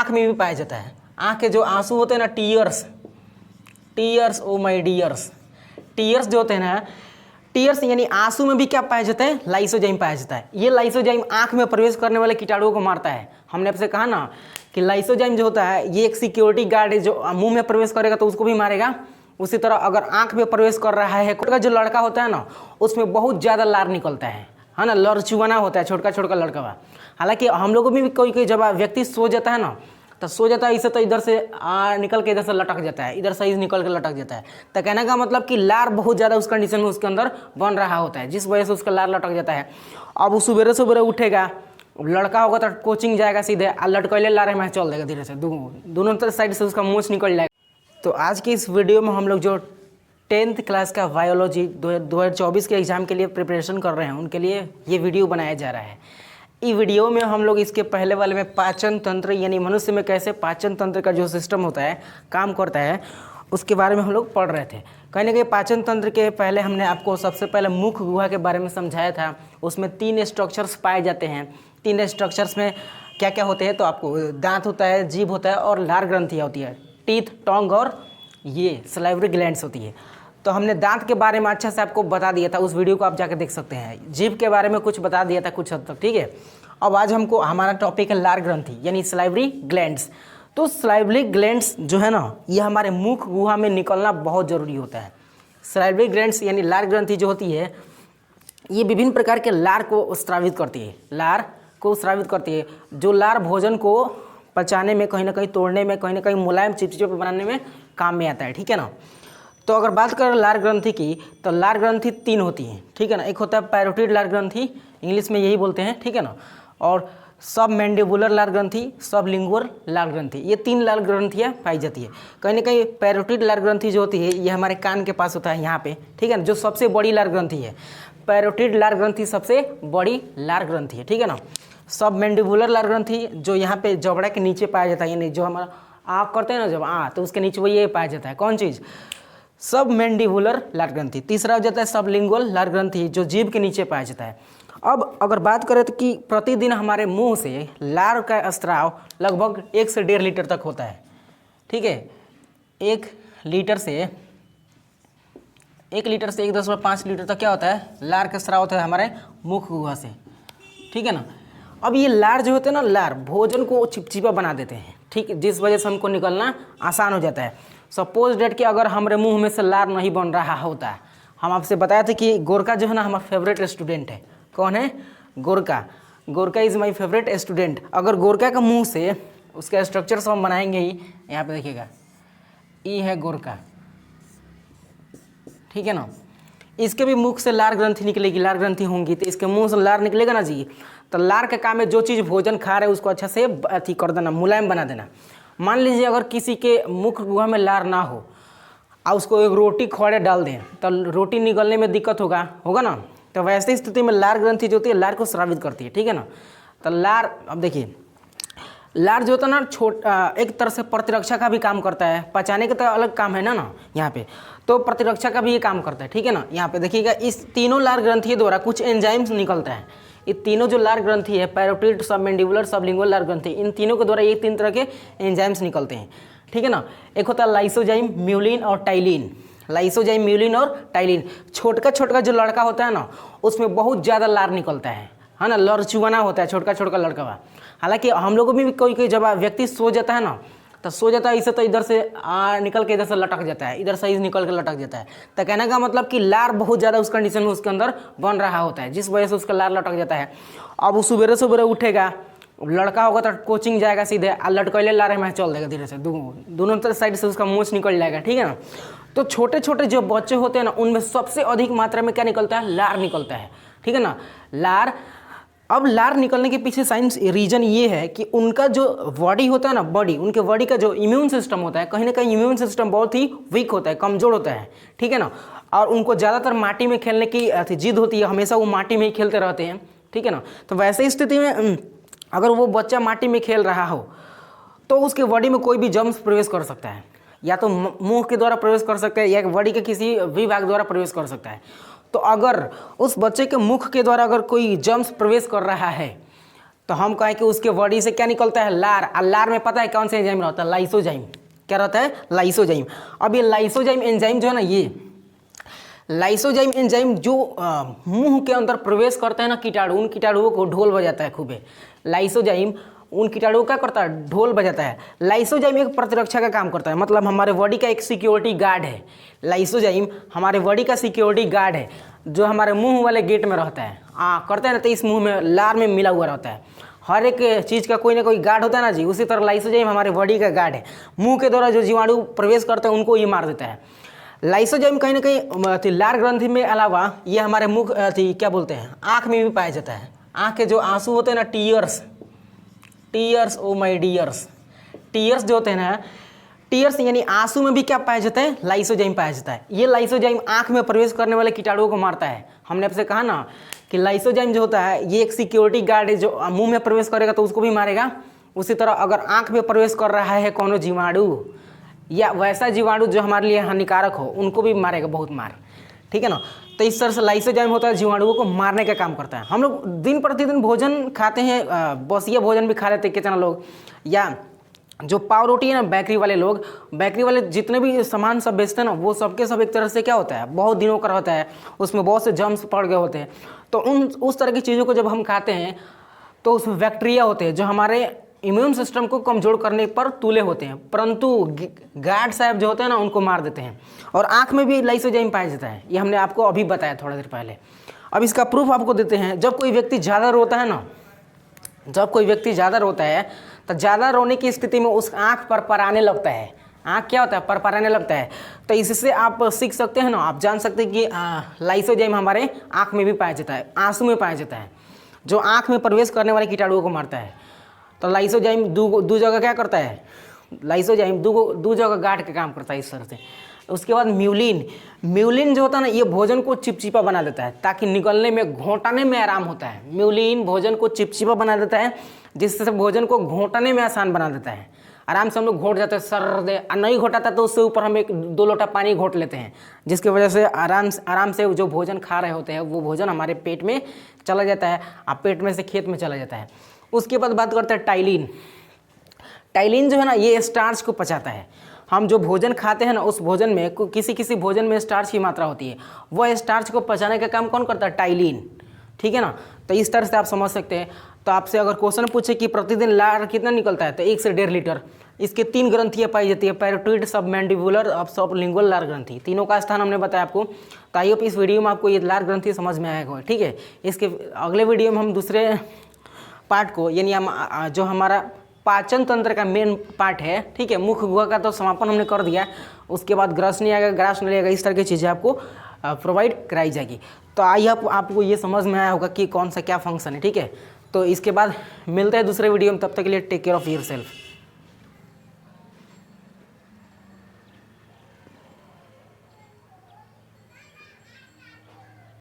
आँख में भी पाया जाता है। आँख के जो आंसू होते हैं ना, tears oh my dears, tears जो होते हैं ना, टीयर्स यानी आंसू में भी क्या पाया जाता है, लाइसोजाइम पाया जाता है। ये लाइसोजाइम आंख में प्रवेश करने वाले कीटाणुओं को मारता है। हमने आपसे कहा ना कि लाइसोजाइम जो होता है ये एक सिक्योरिटी गार्ड है, जो मुंह में प्रवेश करेगा तो उसको भी मारेगा। उसी तरह अगर आंख में प्रवेश कर रहा है, जो लड़का होता है ना उसमें बहुत ज़्यादा लार निकलता है ना, लड़चुआना होता है छोटा छोटा लड़का। हालांकि हम लोगों में भी कोई जब व्यक्ति सो जाता है ना, तो सो जाता है इसे तो इधर से निकल के इधर से लटक जाता है, इधर से निकल के लटक जाता है। तो कहने का मतलब कि लार बहुत ज़्यादा उस कंडीशन में उसके अंदर बन रहा होता है, जिस वजह से उसका लार लटक जाता है। अब वो सुबह सुबह उठेगा, लड़का होगा तो कोचिंग जाएगा सीधे, लटकैले लार में चल देगा धीरे से, दोनों साइड से उसका मूँछ निकल जाएगा। तो आज की इस वीडियो में हम लोग जो 10th क्लास का बायोलॉजी 2024 के एग्ज़ाम के लिए प्रिपरेशन कर रहे हैं, उनके लिए ये वीडियो बनाया जा रहा है। इस वीडियो में हम लोग इसके पहले वाले में पाचन तंत्र यानी मनुष्य में कैसे पाचन तंत्र का जो सिस्टम होता है, काम करता है, उसके बारे में हम लोग पढ़ रहे थे। कहीं ना कहीं पाचन तंत्र के पहले हमने आपको सबसे पहले मुख गुहा के बारे में समझाया था। उसमें 3 स्ट्रक्चर्स पाए जाते हैं। 3 स्ट्रक्चर्स में क्या क्या होते हैं, तो आपको दांत होता है, जीभ होता है और लार ग्रंथियाँ होती है, टीथ, टोंग और ये सलाइवरी ग्लैंड्स होती है। तो हमने दांत के बारे में अच्छा से आपको बता दिया था, उस वीडियो को आप जाकर देख सकते हैं। जीभ के बारे में कुछ बता दिया था कुछ हद तक, ठीक है। अब आज हमको हमारा टॉपिक है लार ग्रंथि यानी सलाइवरी ग्लैंड्स। तो सलाइवरी ग्लैंड्स जो है ना, ये हमारे मुख गुहा में निकलना बहुत ज़रूरी होता है। सलाइवरी ग्लैंड्स यानी लार ग्रंथि जो होती है, ये विभिन्न प्रकार के लार को स्रावित करती है, लार को स्रावित करती है। जो लार भोजन को पचाने में, कहीं ना कहीं तोड़ने में, कहीं ना कहीं मुलायम चिपचिपे बनाने में काम में आता है, ठीक है ना। तो अगर बात करें लार ग्रंथि की, तो लार ग्रंथि 3 होती हैं, ठीक है ना। एक होता है पैरोटिड लार ग्रंथि, इंग्लिश में यही बोलते हैं, ठीक है ना। और सब मैंडिबुलर लार ग्रंथि, सब लिंगुअल लार ग्रंथि, ये 3 लार ग्रंथियाँ पाई जाती है। कहीं ना कहीं पैरोटिड लार ग्रंथि जो होती है ये हमारे कान के पास होता है, यहाँ पे, ठीक है ना, जो सबसे बड़ी लार ग्रंथि है। पैरोटिड लार ग्रंथि सबसे बड़ी लार ग्रंथि है, ठीक है ना। सब मैंडिबुलर लार ग्रंथि जो यहाँ पे जबड़ा के नीचे पाया जाता है, यानी जो हमारा आँख करते हैं ना जब तो उसके नीचे वो ये पाया जाता है, कौन चीज़, सब मैंडिबुलर लार ग्रंथि। तीसरा हो जाता है सब लिंगुअल लार ग्रंथि, जो जीभ के नीचे पाया जाता है। अब अगर बात करें तो कि प्रतिदिन हमारे मुंह से लार का स्राव लगभग 1 से 1.5 लीटर तक होता है, ठीक है। 1 लीटर से 1.5 लीटर तक क्या होता है, लार का स्राव होता है हमारे मुख गुहा से, ठीक है ना। अब ये लार जो होते हैं ना, लार भोजन को चिपचिपा बना देते हैं, ठीक है, जिस वजह से हमको निकलना आसान हो जाता है। सपोज डेट कि अगर हमारे मुंह में से लार नहीं बन रहा होता, हम आपसे बताया था कि गोरका जो है ना हमारा फेवरेट स्टूडेंट है। कौन है, गोरका। गोरका इज़ माय फेवरेट स्टूडेंट। अगर गोरका का मुंह से उसका स्ट्रक्चर हम बनाएंगे ही, यहाँ पे देखिएगा, ये है गोरका, ठीक है ना। इसके भी मुख से लार ग्रंथि निकलेगी, लार ग्रंथि होंगी, तो इसके मुंह से लार निकलेगा ना जी। तो लार का काम है जो चीज़ भोजन खा रहे हैं उसको अच्छा से अथी कर देना, मुलायम बना देना। मान लीजिए अगर किसी के मुख गुहा में लार ना हो और उसको एक रोटी खौड़े डाल दें, तो रोटी निकलने में दिक्कत होगा ना। तो वैसे स्थिति में लार ग्रंथि जो होती है लार को स्रावित करती है, ठीक है ना। तो लार, अब देखिए लार जो होता है ना, एक तरह से प्रतिरक्षा का भी काम करता है। पचाने का तो अलग काम है ना यहाँ पे, तो प्रतिरक्षा का भी ये काम करता है, ठीक है ना। यहाँ पे देखिएगा, इस तीनों लार ग्रंथि द्वारा कुछ एंजाइम्स निकलता है। ये तीनों जो लार ग्रंथि है, पैरोटिड, सब मैंडिबुलर, सब लिंगुअल लार ग्रंथि, इन तीनों के द्वारा ये 3 तरह के एंजाइम्स निकलते हैं, ठीक है ना। एक होता है लाइसोजाइम, म्यूलिन और टाइलिन। लाइसोजाइम, म्यूलिन और टाइलिन। छोटा जो लड़का होता है ना, उसमें बहुत ज़्यादा लार निकलता है ना, लड़चुआना होता है छोटा लड़का। हालांकि हम लोगों में भी कोई जब व्यक्ति सो जाता है ना, तो सो जाता है इसे तो इधर से निकल के इधर से लटक जाता है, इधर से निकल के लटक जाता है। तो कहने का मतलब कि लार बहुत ज़्यादा उस कंडीशन में उसके अंदर बन रहा होता है, जिस वजह से उसका लार लटक जाता है। अब वो सुबह उठेगा, लड़का होगा तो कोचिंग जाएगा सीधे, लटकैले लार में चल देगा धीरे से, दोनों साइड से उसका मूँछ निकल जाएगा, ठीक है ना। तो छोटे जो बच्चे होते हैं ना, उनमें सबसे अधिक मात्रा में क्या निकलता है, लार निकलता है, ठीक है ना, लार। अब लार निकलने के पीछे साइंस रीजन ये है कि उनका जो बॉडी होता है ना, उनके बॉडी का जो इम्यून सिस्टम होता है, कहीं ना कहीं इम्यून सिस्टम बहुत ही वीक होता है, कमज़ोर होता है, ठीक है ना। और उनको ज़्यादातर माटी में खेलने की जिद होती है, हमेशा वो माटी में ही खेलते रहते हैं, ठीक है ना। तो वैसे स्थिति में अगर वो बच्चा माटी में खेल रहा हो तो उसके बॉडी में कोई भी जर्म्स प्रवेश कर सकता है, या तो मुंह के द्वारा प्रवेश कर सकता है या बॉडी के किसी विभाग द्वारा प्रवेश कर सकता है। तो अगर उस बच्चे के मुख के द्वारा अगर कोई जर्म्स प्रवेश कर रहा है तो हम कहें कि उसके बॉडी से क्या निकलता है, लार। और लार में पता है कौन सा एंजाइम रहता है, लाइसोजाइम। क्या रहता है, लाइसोजाइम। अब ये लाइसोजाइम एंजाइम जो है ना, ये लाइसोजाइम एंजाइम जो मुंह के अंदर प्रवेश करते हैं ना कीटाणु, उन कीटाणुओं को ढोल बजाता है खूबे। लाइसोजाइम उन कीटाणुओं का करता है, ढोल बजाता है। लाइसोजाइम एक प्रतिरक्षा का काम करता है, मतलब हमारे बॉडी का एक सिक्योरिटी गार्ड है। लाइसोजाइम हमारे बॉडी का सिक्योरिटी गार्ड है, जो हमारे मुंह वाले गेट में रहता है। करते हैं ना, तो इस मुंह में लार में मिला हुआ रहता है। हर एक चीज़ का कोई ना कोई गार्ड होता है ना जी, उसी तरह लाइसोजाइम हमारे बॉडी का गार्ड है। मुंह के द्वारा जो जीवाणु प्रवेश करते हैं उनको ये मार देता है। लाइसोजाइम कहीं ना कहीं लार ग्रंथि में अलावा ये हमारे मुख क्या बोलते हैं, आँख में भी पाया जाता है। आँख के जो आंसू होते हैं ना, tears oh my dears, tears जो होते हैं ना, टीयर्स यानी आंसू में भी क्या पाया जाता है, लाइसोजाइम पाया जाता है। ये लाइसोजाइम आंख में प्रवेश करने वाले कीटाणुओं को मारता है। हमने आपसे कहा ना कि लाइसोजाइम जो होता है ये एक सिक्योरिटी गार्ड है, जो मुंह में प्रवेश करेगा तो उसको भी मारेगा। उसी तरह अगर आंख में प्रवेश कर रहा है कोनो जीवाणु या वैसा जीवाणु जो हमारे लिए हानिकारक हो, उनको भी मारेगा, बहुत मार। ठीक है ना। तो इस तरह से लाइसोजाइम होता है, जीवाणुओं को मारने का काम करता है। हम लोग दिन प्रतिदिन भोजन खाते हैं, बसिया भोजन भी खा लेते हैं कितना लोग, या जो पाव रोटी है ना, बेकरी वाले लोग, बेकरी वाले जितने भी सामान सब बेचते हैं ना, वो सबके सब एक तरह से क्या होता है, बहुत दिनों का रहता है, उसमें बहुत से जर्म्स पड़ गए होते हैं। तो उस तरह की चीज़ों को जब हम खाते हैं तो उसमें बैक्टीरिया होते हैं जो हमारे इम्यून सिस्टम को कमज़ोर करने पर तुले होते हैं, परंतु गार्ड साहब जो होते हैं ना उनको मार देते हैं। और आँख में भी लाइसोजाइम पाया जाता है, ये हमने आपको अभी बताया थोड़ा देर पहले। अब इसका प्रूफ आपको देते हैं। जब कोई व्यक्ति ज़्यादा रोता है ना, जब कोई व्यक्ति ज़्यादा रोता है तो ज़्यादा रोने की स्थिति में उस आँख पर पराने लगता है। आँख क्या होता है, परपराने लगता है। तो इससे आप सीख सकते हैं ना, आप जान सकते हैं कि लाइसोजाइम हमारे आँख में भी पाया जाता है, आंसू में पाया जाता है, जो आँख में प्रवेश करने वाले कीटाणुओं को मारता है। तो लाइसोजाइम दो जगह क्या करता है, लाइसोजाइम दो जगह गार्ड का काम करता है इस तरह से। उसके बाद म्यूलिन जो होता है ना, ये भोजन को चिपचिपा बना देता है ताकि निकलने में, घोंटने में आराम होता है। म्यूलिन भोजन को चिपचिपा बना देता है, जिससे भोजन को घोंटने में आसान बना देता है। आराम से हम लोग घोट जाते हैं, सर नहीं घोटाता तो उससे ऊपर हम 1-2 लोटा पानी घोट लेते हैं, जिसकी वजह से आराम से जो भोजन खा रहे होते हैं वो भोजन हमारे पेट में चला जाता है, और पेट में से खेत में चला जाता है। उसके बाद बात करते हैं टाइलिन। टाइलिन जो है ना, ये स्टार्च को पचाता है। हम जो भोजन खाते हैं ना, उस भोजन में किसी भोजन में स्टार्च की मात्रा होती है, वह स्टार्च को पचाने का काम कौन करता है, टाइलिन। ठीक है ना। तो इस तरह से आप समझ सकते हैं। तो आपसे अगर क्वेश्चन पूछे कि प्रतिदिन लार कितना निकलता है, तो 1 से 1.5 लीटर। इसके 3 ग्रंथियाँ पाई जाती है, पैरोटिड, सबमैंडिबुलर और सबलिंगुअल लार ग्रंथि। तीनों का स्थान हमने बताया आपको। तो आई होप इस वीडियो में आपको ये लार ग्रंथि समझ में आएगा। ठीक है। इसके अगले वीडियो में हम दूसरे पार्ट को, यानी जो हमारा पाचन तंत्र का मेन पार्ट है, ठीक है, मुख गुहा का तो समापन हमने कर दिया। उसके बाद ग्रसनी आएगा, ग्रासनी आएगा, इस तरह की चीज़ें आपको प्रोवाइड कराई जाएगी। तो आई होप आपको ये समझ में आया होगा कि कौन सा क्या फंक्शन है। ठीक है। तो इसके बाद मिलते हैं दूसरे वीडियो में, तब तक के लिए टेक केयर ऑफ़ योरसेल्फ।